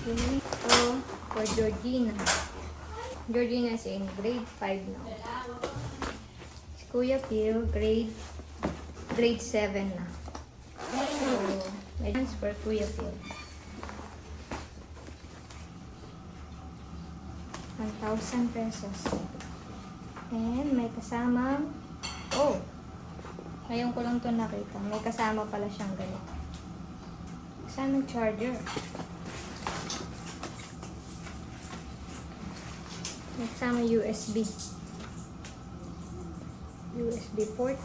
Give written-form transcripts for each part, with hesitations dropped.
Okay. So, for Georgina. Georgina is in grade 5 now. Si Kuya Phil, grade 7 na. So, may chance for Kuya Phil. 1,000 pesos. And may kasamang, oh, ngayon ko lang ito nakita. May kasama pala siyang ganito. Kasamang charger. May kasama USB. USB port.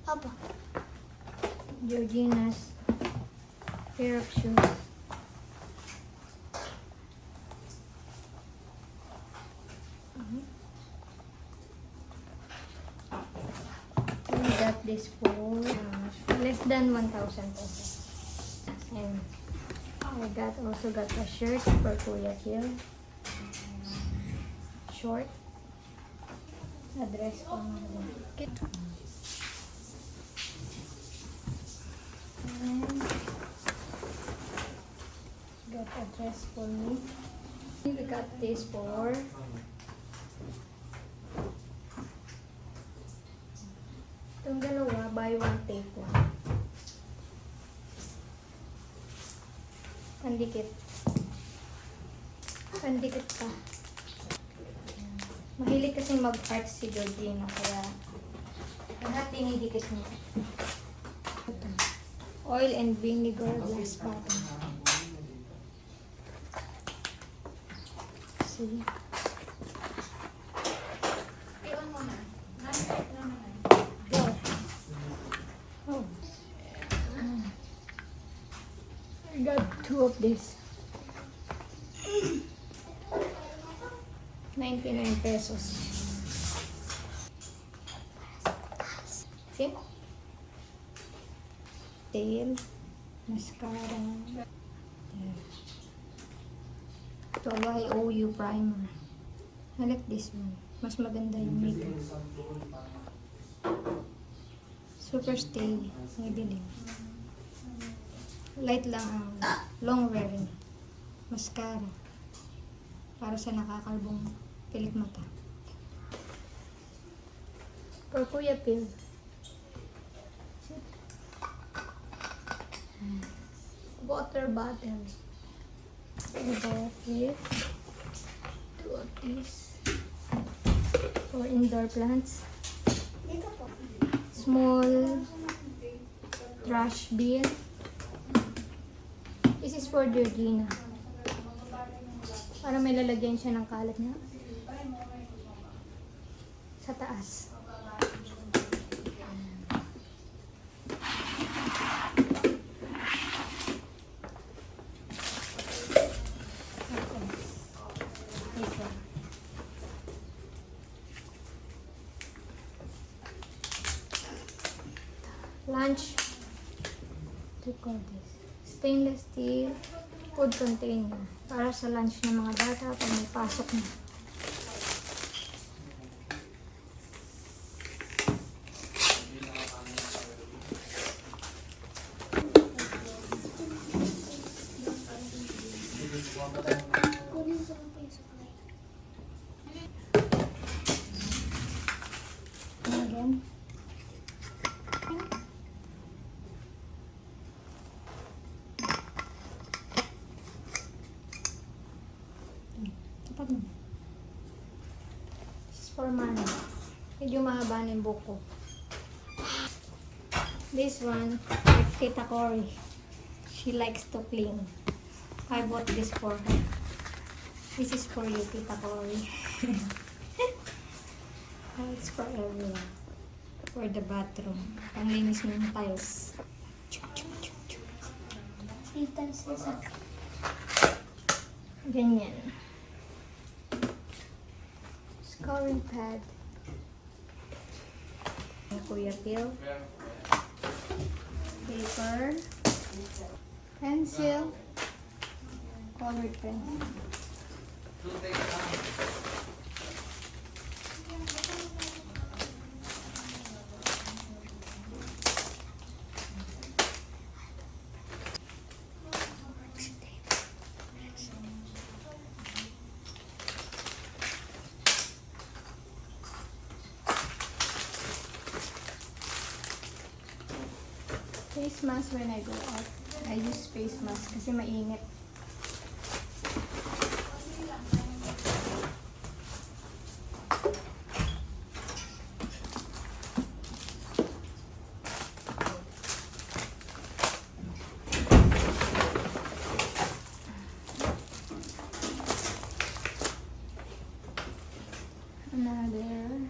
Papa. Georgina's pair of shoes. We got this for less than 1,000 pesos. And I also got a shirt for Kuya Phil. Short. A dress for my kid. And got a dress for me. We got this for itong dalawa, buy one take one. Pandikit. Pandikit pa. Mahilig kasi mag-art si Georgina, kaya lahat dinidikit niya. Oil and vinegar glass bottle. See? Oh. I got 2 of this. 99 pesos. See? Tail, mascara. Ito, YOU primer. I like this one. Mas maganda yung makeup. Super stay. Nabiling. Light lang ang long wearing. Mascara. Para sa nakakalbong pilik mata. For Kuya Phil. Water bottle. I bought this. 2 of these. For indoor plants. Small trash bin. This is for Georgina. Para may lalagyan siya ng kalat niya. Sa taas. Lunch. To call this. Stainless steel food container. Para sa lunch ng mga bata pag may pasok na. Again. This is for money. Medyo mahaba na yung buko. This one, Tita Cory. She likes to clean. I bought this for her. This is for you, Tita Cory. It's for everyone. For the bathroom. Panglinis ng tiles. Ganyan. Scoring pad. Kuya Phil. Paper. Pencil. Colored pencil. face mask when I go out. I use face mask kasi mainit. Another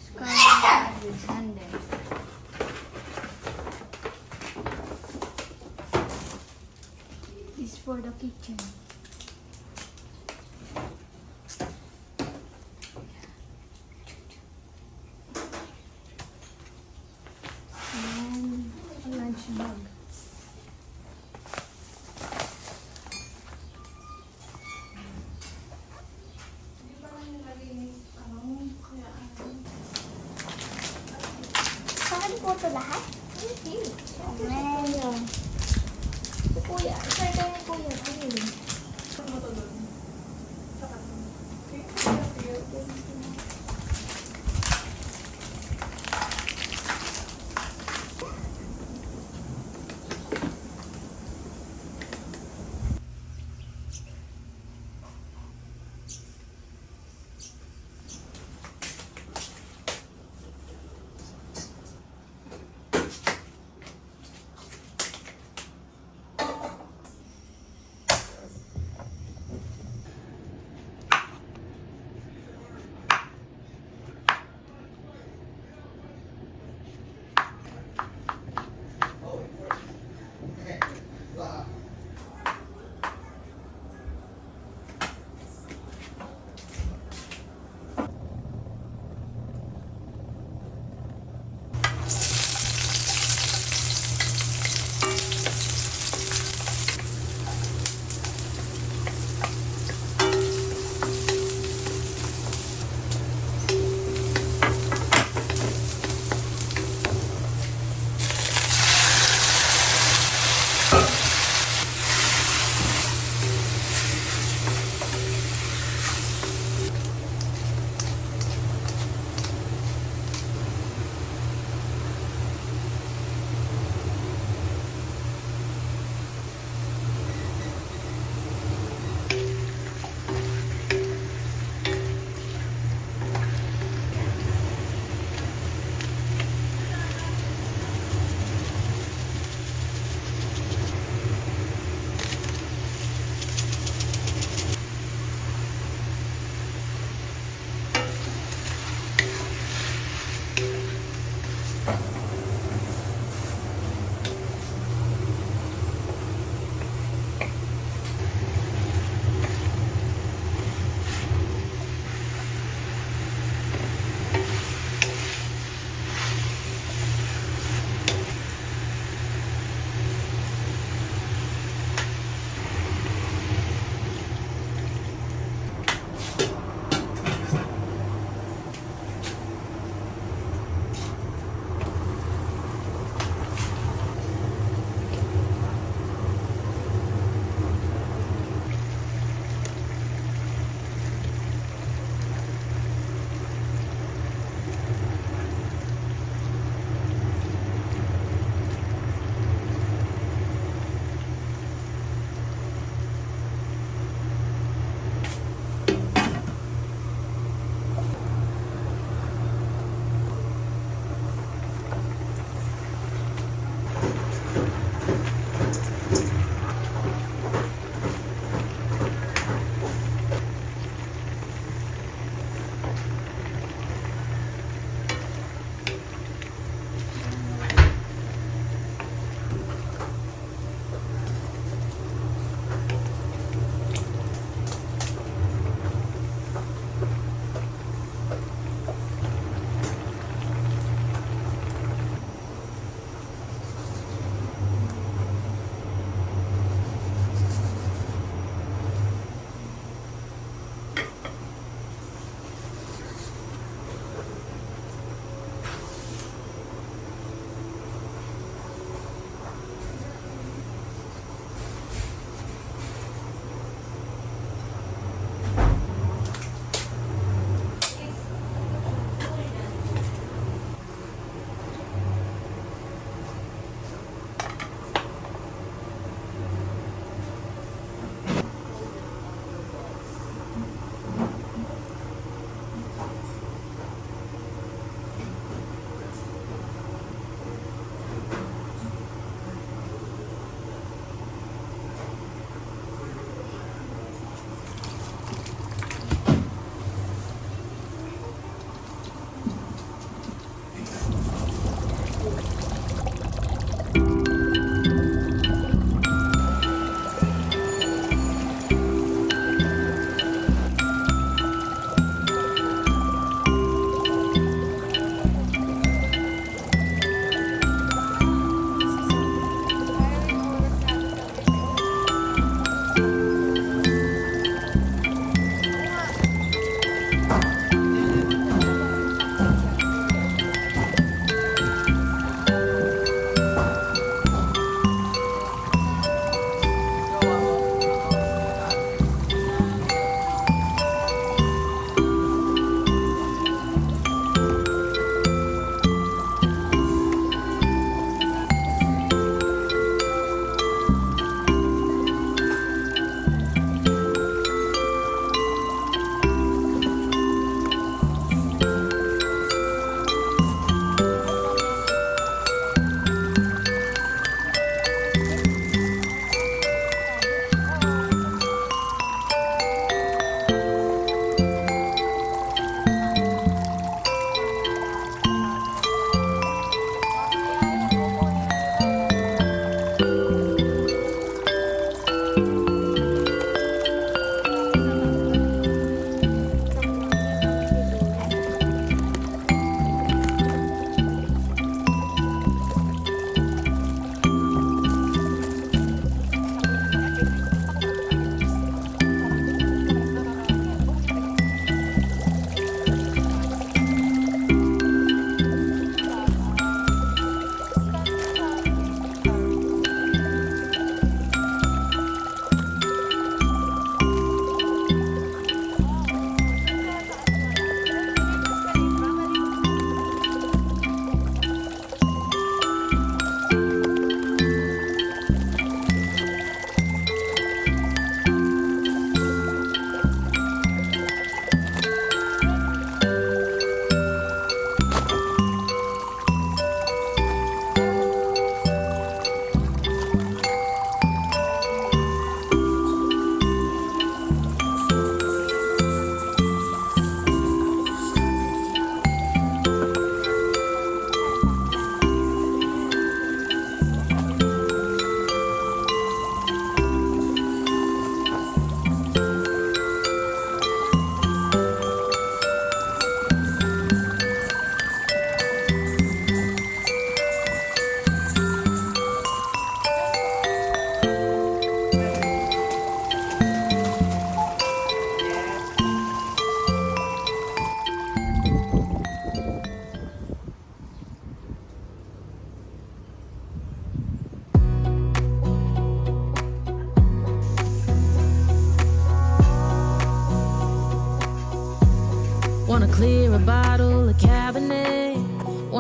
skyrocketing sandal. This is for the kitchen. And a lunch bag. Saan po ito lahat? Okay. Well, Si Kuya. Sir, tayo ni Kuya. Ayun.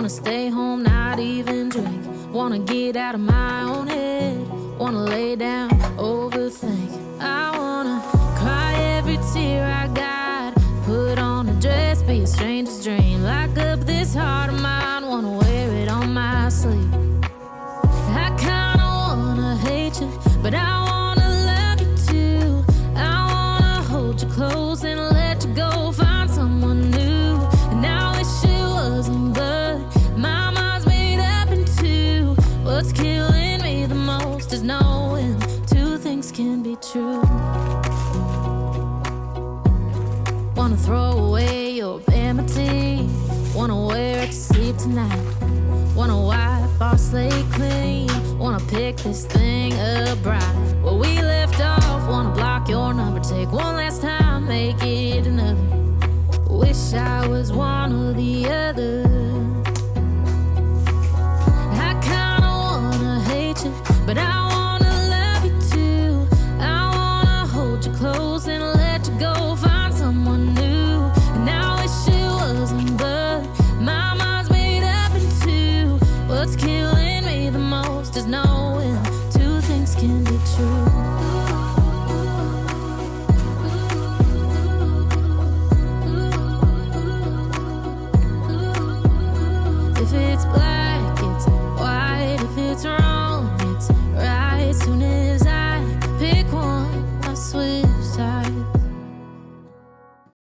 Wanna stay home, not even drink. Wanna get out of my own head. Wanna lay down, overthink. I wanna cry every tear I got. Put on a dress, be a stranger's dream. Lock up this heart of mine, wanna wear it on my sleeve. I kinda wanna hate you, but I wanna love you too. I wanna hold you close and let you go, find someone new. And I wish it wasn't, but my mind's made up in two. What's killing me the most is knowing two things can be true. Wanna throw away your vanity. Wanna wear it to sleep tonight. Wanna wipe our slate clean. Wanna pick this thing up right where we